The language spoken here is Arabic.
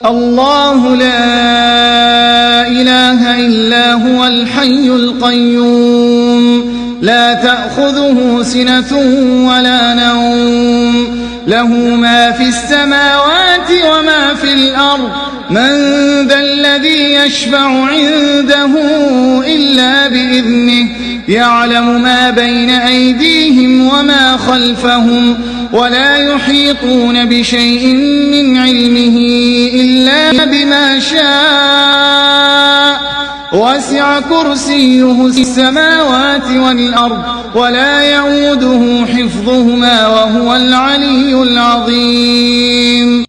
الله لا إله إلا هو الحي القيوم لا تأخذه سنة ولا نوم له ما في السماوات وما في الأرض من ذا الذي يشفع عنده إلا بإذنه يعلم ما بين أيديهم وما خلفهم ولا يحيطون بشيء من علمه إلا بما شاء وسع كرسيه السماوات والأرض ولا يؤوده حفظهما وهو العلي العظيم.